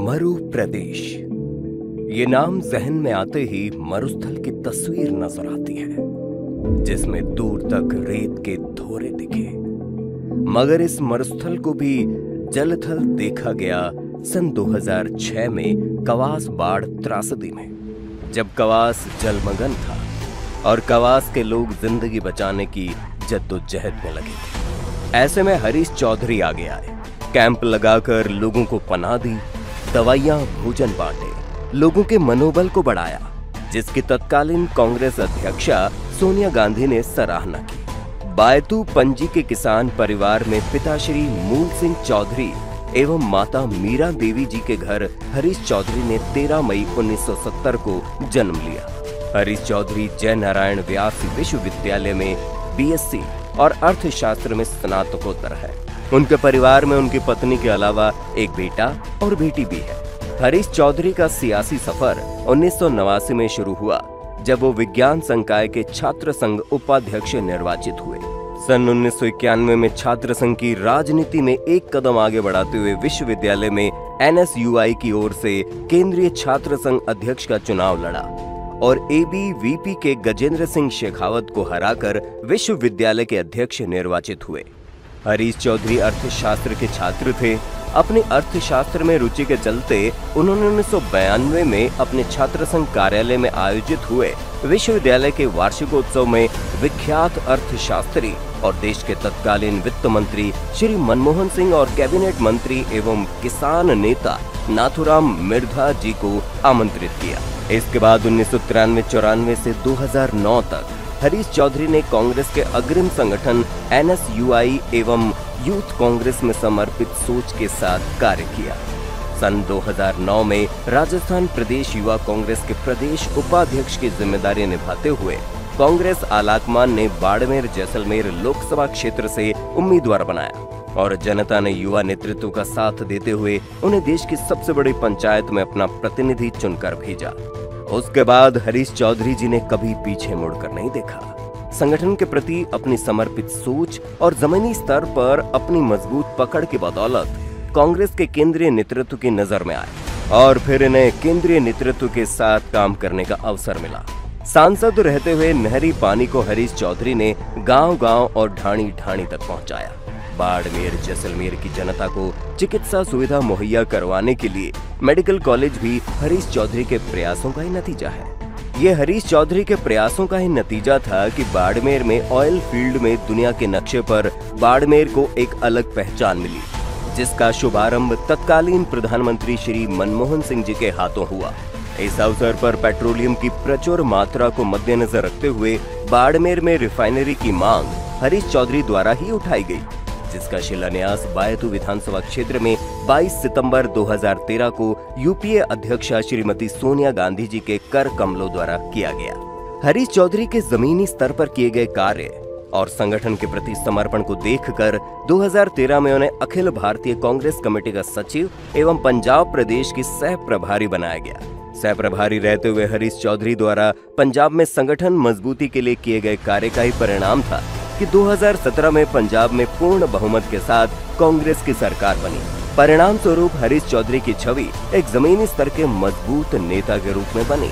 मरु प्रदेश, ये नाम जहन में आते ही मरुस्थल की तस्वीर नजर आती है जिसमें दूर तक रेत के धोरे दिखे। मगर इस मरुस्थल को भी जलथल देखा गया सन 2006 में कवास बाढ़ त्रासदी में, जब कवास जलमग्न था और कवास के लोग जिंदगी बचाने की जद्दोजहद में लगे थे। ऐसे में हरीश चौधरी आगे आए, कैंप लगाकर लोगों को पनाह दी, दवाइयां भोजन बांटे, लोगों के मनोबल को बढ़ाया, जिसकी तत्कालीन कांग्रेस अध्यक्षा सोनिया गांधी ने सराहना की। बायतू पंजी के किसान परिवार में पिता श्री मूल सिंह चौधरी एवं माता मीरा देवी जी के घर हरीश चौधरी ने 13 मई 1970 को जन्म लिया। हरीश चौधरी जय नारायण व्यास विश्वविद्यालय में बीएससी और अर्थशास्त्र में स्नातकोत्तर है। उनके परिवार में उनकी पत्नी के अलावा एक बेटा और बेटी भी है। हरीश चौधरी का सियासी सफर 1989 में शुरू हुआ, जब वो विज्ञान संकाय के छात्र संघ उपाध्यक्ष निर्वाचित हुए। सन 1991 में छात्र संघ की राजनीति में एक कदम आगे बढ़ाते हुए विश्वविद्यालय में एनएसयूआई की ओर से केंद्रीय छात्र संघ अध्यक्ष का चुनाव लड़ा और एबीवीपी के गजेंद्र सिंह शेखावत को हराकर विश्वविद्यालय के अध्यक्ष निर्वाचित हुए। हरीश चौधरी अर्थशास्त्र के छात्र थे। अपने अर्थशास्त्र में रुचि के चलते उन्होंने 1992 में अपने छात्र संघ कार्यालय में आयोजित हुए विश्वविद्यालय के वार्षिकोत्सव में विख्यात अर्थशास्त्री और देश के तत्कालीन वित्त मंत्री श्री मनमोहन सिंह और कैबिनेट मंत्री एवं किसान नेता नाथुराम मिर्धा जी को आमंत्रित किया। इसके बाद 1993-94 से 2009 तक हरीश चौधरी ने कांग्रेस के अग्रिम संगठन एनएसयूआई एवं यूथ कांग्रेस में समर्पित सोच के साथ कार्य किया। सन 2009 में राजस्थान प्रदेश युवा कांग्रेस के प्रदेश उपाध्यक्ष की जिम्मेदारी निभाते हुए कांग्रेस आलाकमान ने बाड़मेर जैसलमेर लोकसभा क्षेत्र से उम्मीदवार बनाया और जनता ने युवा नेतृत्व का साथ देते हुए उन्हें देश की सबसे बड़ी पंचायत में अपना प्रतिनिधि चुनकर भेजा। उसके बाद हरीश चौधरी जी ने कभी पीछे मुड़कर नहीं देखा। संगठन के प्रति अपनी समर्पित सोच और जमीनी स्तर पर अपनी मजबूत पकड़ की बदौलत कांग्रेस के केंद्रीय नेतृत्व की नजर में आए और फिर इन्हें केंद्रीय नेतृत्व के साथ काम करने का अवसर मिला। सांसद रहते हुए नहरी पानी को हरीश चौधरी ने गांव-गांव और ढाणी-ढाणी तक पहुंचाया। बाड़मेर जैसलमेर की जनता को चिकित्सा सुविधा मुहैया करवाने के लिए मेडिकल कॉलेज भी हरीश चौधरी के प्रयासों का ही नतीजा है। ये हरीश चौधरी के प्रयासों का ही नतीजा था कि बाड़मेर में ऑयल फील्ड में दुनिया के नक्शे पर बाड़मेर को एक अलग पहचान मिली, जिसका शुभारंभ तत्कालीन प्रधानमंत्री श्री मनमोहन सिंह जी के हाथों हुआ। इस अवसर पर पेट्रोलियम की प्रचुर मात्रा को मद्देनजर रखते हुए बाड़मेर में रिफाइनरी की मांग हरीश चौधरी द्वारा ही उठाई गई, जिसका शिलान्यास बायतू विधानसभा क्षेत्र में 22 सितंबर 2013 को यूपीए अध्यक्षा श्रीमती सोनिया गांधी जी के कर कमलों द्वारा किया गया। हरीश चौधरी के जमीनी स्तर पर किए गए कार्य और संगठन के प्रति समर्पण को देखकर 2013 में उन्हें अखिल भारतीय कांग्रेस कमेटी का सचिव एवं पंजाब प्रदेश की सह प्रभारी बनाया गया। सह प्रभारी रहते हुए हरीश चौधरी द्वारा पंजाब में संगठन मजबूती के लिए किए गए कार्य का ही परिणाम था कि 2017 में पंजाब में पूर्ण बहुमत के साथ कांग्रेस की सरकार बनी। परिणाम स्वरूप हरीश चौधरी की छवि एक जमीनी स्तर के मजबूत नेता के रूप में बनी।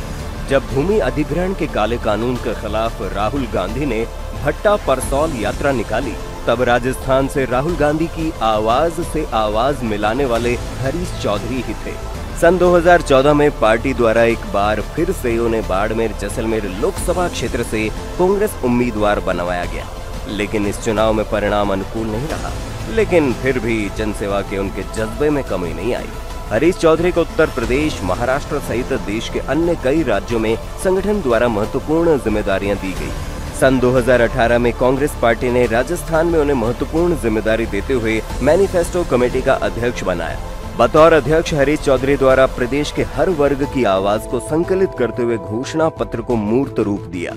जब भूमि अधिग्रहण के काले कानून के खिलाफ राहुल गांधी ने भट्टा परसौल यात्रा निकाली, तब राजस्थान से राहुल गांधी की आवाज से आवाज मिलाने वाले हरीश चौधरी ही थे। सन 2014 में पार्टी द्वारा एक बार फिर से उन्हें बाड़मेर जैसलमेर लोकसभा क्षेत्र से कांग्रेस उम्मीदवार बनवाया गया, लेकिन इस चुनाव में परिणाम अनुकूल नहीं रहा। लेकिन फिर भी जनसेवा के उनके जज्बे में कमी नहीं आई। हरीश चौधरी को उत्तर प्रदेश, महाराष्ट्र सहित देश के अन्य कई राज्यों में संगठन द्वारा महत्वपूर्ण जिम्मेदारियां दी गई। सन 2018 में कांग्रेस पार्टी ने राजस्थान में उन्हें महत्वपूर्ण जिम्मेदारी देते हुए मैनिफेस्टो कमेटी का अध्यक्ष बनाया। बतौर अध्यक्ष हरीश चौधरी द्वारा प्रदेश के हर वर्ग की आवाज को संकलित करते हुए घोषणा पत्र को मूर्त रूप दिया,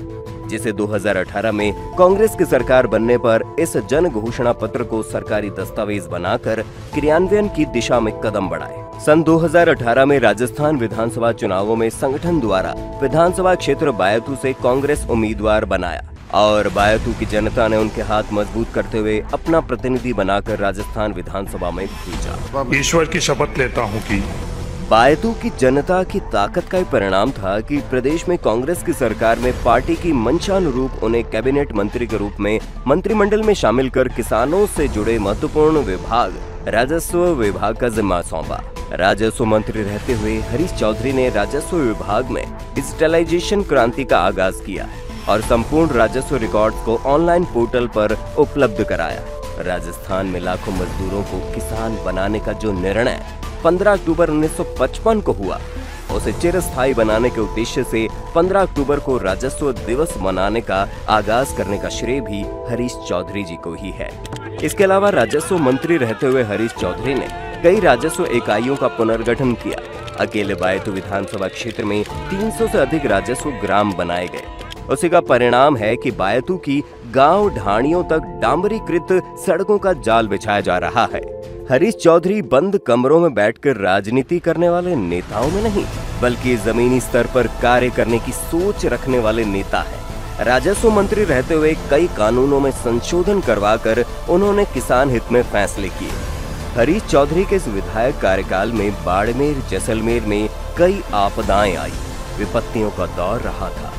जिसे 2018 में कांग्रेस की सरकार बनने पर इस जन घोषणा पत्र को सरकारी दस्तावेज बनाकर क्रियान्वयन की दिशा में कदम बढ़ाए। सन 2018 में राजस्थान विधानसभा चुनावों में संगठन द्वारा विधानसभा क्षेत्र बायतू से कांग्रेस उम्मीदवार बनाया और बायतू की जनता ने उनके हाथ मजबूत करते हुए अपना प्रतिनिधि बनाकर राजस्थान विधानसभा में भेजा। ईश्वर की शपथ लेता हूं कि बायतू की जनता की ताकत का ही परिणाम था कि प्रदेश में कांग्रेस की सरकार में पार्टी की मंशानुरूप उन्हें कैबिनेट मंत्री के रूप में मंत्रिमंडल में शामिल कर किसानों से जुड़े महत्वपूर्ण विभाग राजस्व विभाग का जिम्मा सौंपा। राजस्व मंत्री रहते हुए हरीश चौधरी ने राजस्व विभाग में डिजिटलाइजेशन क्रांति का आगाज किया और संपूर्ण राजस्व रिकॉर्ड्स को ऑनलाइन पोर्टल पर उपलब्ध कराया। राजस्थान में लाखों मजदूरों को किसान बनाने का जो निर्णय 15 अक्टूबर 1955 को हुआ, उसे चिरस्थायी बनाने के उद्देश्य से 15 अक्टूबर को राजस्व दिवस मनाने का आगाज करने का श्रेय भी हरीश चौधरी जी को ही है। इसके अलावा राजस्व मंत्री रहते हुए हरीश चौधरी ने कई राजस्व इकाइयों का पुनर्गठन किया। अकेले बायतू विधानसभा क्षेत्र में 300 से अधिक राजस्व ग्राम बनाए गए। उसी का परिणाम है कि बायतू की गांव ढाणियों तक डांबरीकृत सड़कों का जाल बिछाया जा रहा है। हरीश चौधरी बंद कमरों में बैठकर राजनीति करने वाले नेताओं में नहीं, बल्कि जमीनी स्तर पर कार्य करने की सोच रखने वाले नेता है। राजस्व मंत्री रहते हुए कई कानूनों में संशोधन करवाकर उन्होंने किसान हित में फैसले किए। हरीश चौधरी के इस विधायक कार्यकाल में बाड़मेर जैसलमेर में कई आपदाएं आई, विपत्तियों का दौर रहा था।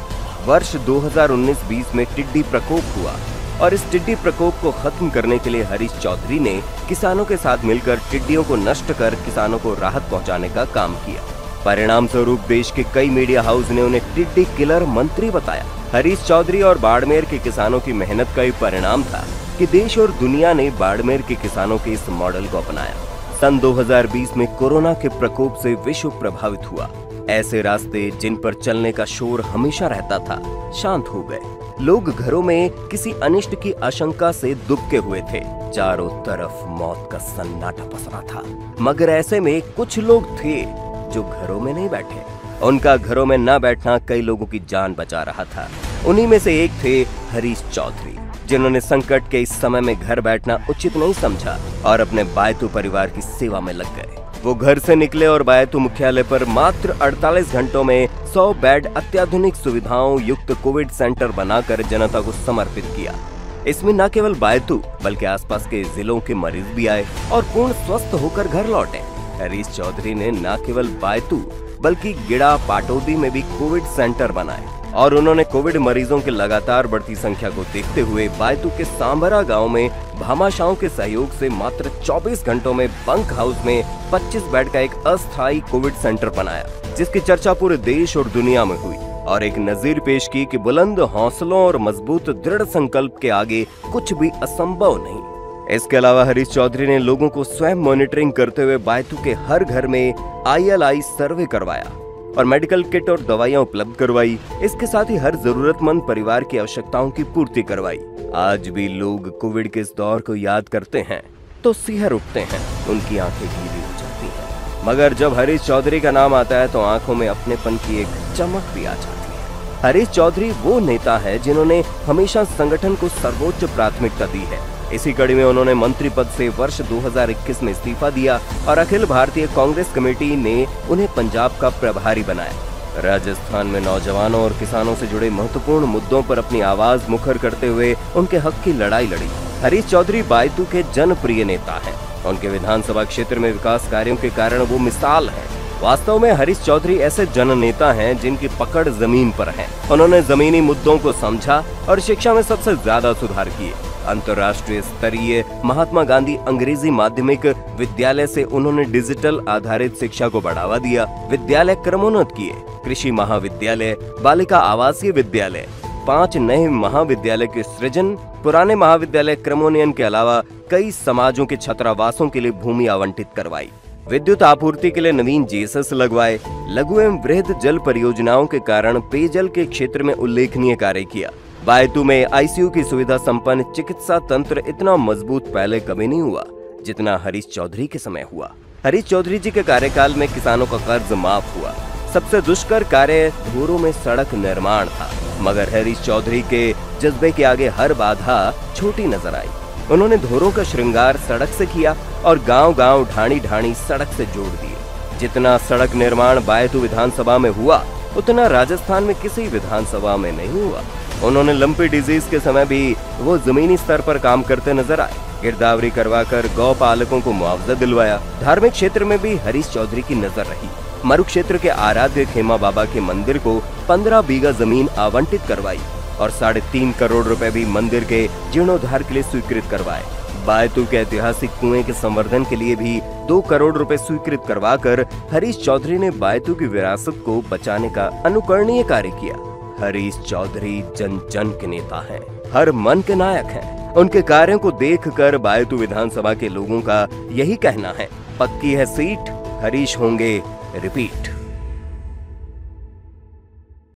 वर्ष 2019-20 में टिड्डी प्रकोप हुआ और इस टिड्डी प्रकोप को खत्म करने के लिए हरीश चौधरी ने किसानों के साथ मिलकर टिड्डियों को नष्ट कर किसानों को राहत पहुंचाने का काम किया। परिणाम स्वरूप देश के कई मीडिया हाउस ने उन्हें टिड्डी किलर मंत्री बताया। हरीश चौधरी और बाड़मेर के किसानों की मेहनत का ही परिणाम था कि देश और दुनिया ने बाड़मेर के किसानों के इस मॉडल को अपनाया। सन 2020 में कोरोना के प्रकोप से विश्व प्रभावित हुआ। ऐसे रास्ते जिन पर चलने का शोर हमेशा रहता था, शांत हो गए। लोग घरों में किसी अनिष्ट की आशंका से दुबके हुए थे। चारों तरफ मौत का सन्नाटा पसरा था, मगर ऐसे में कुछ लोग थे जो घरों में नहीं बैठे। उनका घरों में न बैठना कई लोगों की जान बचा रहा था। उन्हीं में से एक थे हरीश चौधरी, जिन्होंने संकट के इस समय में घर बैठना उचित नहीं समझा और अपने बायतू परिवार की सेवा में लग गए। वो घर से निकले और बायतू मुख्यालय पर मात्र 48 घंटों में 100 बेड अत्याधुनिक सुविधाओं युक्त कोविड सेंटर बनाकर जनता को समर्पित किया। इसमें न केवल बायतू बल्कि आसपास के जिलों के मरीज भी आए और पूर्ण स्वस्थ होकर घर लौटे। हरीश चौधरी ने न केवल बायतू बल्कि गिड़ा पाटौदी में भी कोविड सेंटर बनाए और उन्होंने कोविड मरीजों की लगातार बढ़ती संख्या को देखते हुए बायतू के सांबरा गांव में भामाशाहों के सहयोग से मात्र 24 घंटों में बंक हाउस में 25 बेड का एक अस्थायी कोविड सेंटर बनाया, जिसकी चर्चा पूरे देश और दुनिया में हुई और एक नजीर पेश की कि बुलंद हौसलों और मजबूत दृढ़ संकल्प के आगे कुछ भी असंभव नहीं। इसके अलावा हरीश चौधरी ने लोगों को स्वयं मॉनिटरिंग करते हुए बायतू के हर घर में ILI सर्वे करवाया और मेडिकल किट और दवाइयां उपलब्ध करवाई। इसके साथ ही हर जरूरतमंद परिवार की आवश्यकताओं की पूर्ति करवाई। आज भी लोग कोविड के इस दौर को याद करते हैं तो सिहर उठते हैं, उनकी आंखें गीली हो जाती हैं। मगर जब हरीश चौधरी का नाम आता है तो आंखों में अपनेपन की एक चमक भी आ जाती है। हरीश चौधरी वो नेता है जिन्होंने हमेशा संगठन को सर्वोच्च प्राथमिकता दी है। इसी कड़ी में उन्होंने मंत्री पद से वर्ष 2021 में इस्तीफा दिया और अखिल भारतीय कांग्रेस कमेटी ने उन्हें पंजाब का प्रभारी बनाया। राजस्थान में नौजवानों और किसानों से जुड़े महत्वपूर्ण मुद्दों पर अपनी आवाज मुखर करते हुए उनके हक की लड़ाई लड़ी। हरीश चौधरी बायतू के जनप्रिय नेता हैं। उनके विधानसभा क्षेत्र में विकास कार्यों के कारण वो मिसाल है। वास्तव में हरीश चौधरी ऐसे जननेता हैं जिनकी पकड़ जमीन पर है। उन्होंने जमीनी मुद्दों को समझा और शिक्षा में सबसे ज्यादा सुधार किए। अंतर्राष्ट्रीय स्तरीय महात्मा गांधी अंग्रेजी माध्यमिक विद्यालय से उन्होंने डिजिटल आधारित शिक्षा को बढ़ावा दिया। विद्यालय क्रमोन्नत किए। कृषि महाविद्यालय, बालिका आवासीय विद्यालय, 5 नए महाविद्यालय के सृजन, पुराने महाविद्यालय क्रमोन्नयन के अलावा कई समाजों के छात्रावासों के लिए भूमि आवंटित करवाई। विद्युत आपूर्ति के लिए नवीन जेएसएस लगवाए। लघु एवं वृहद जल परियोजनाओं के कारण पेयजल के क्षेत्र में उल्लेखनीय कार्य किया। बायतू में ICU की सुविधा संपन्न चिकित्सा तंत्र इतना मजबूत पहले कभी नहीं हुआ जितना हरीश चौधरी के समय हुआ। हरीश चौधरी जी के कार्यकाल में किसानों का कर्ज माफ हुआ। सबसे दुष्कर कार्य धोरों में सड़क निर्माण था, मगर हरीश चौधरी के जज्बे के आगे हर बाधा छोटी नजर आई। उन्होंने धोरों का श्रृंगार सड़क से किया और गांव-गांव ढाणी-ढाणी सड़क से जोड़ दिए। जितना सड़क निर्माण बायतू विधानसभा में हुआ उतना राजस्थान में किसी विधानसभा में नहीं हुआ। उन्होंने लंपी डिजीज के समय भी वो जमीनी स्तर पर काम करते नजर आए। गिरदावरी करवाकर गौ पालकों को मुआवजा दिलवाया। धार्मिक क्षेत्र में भी हरीश चौधरी की नजर रही। मरु क्षेत्र के आराध्य खेमा बाबा के मंदिर को 15 बीघा जमीन आवंटित करवाई और 3.5 करोड़ रुपए भी मंदिर के जीर्णोद्धार के लिए स्वीकृत करवाए। बायतू के ऐतिहासिक कुएं के संवर्धन के लिए भी 2 करोड़ रुपए स्वीकृत करवाकर हरीश चौधरी ने बायतू की विरासत को बचाने का अनुकरणीय कार्य किया। हरीश चौधरी जन जन के नेता हैं, हर मन के नायक हैं। उनके कार्यों को देखकर बायतू विधानसभा के लोगों का यही कहना है, पक्की है सीट, हरीश होंगे रिपीट।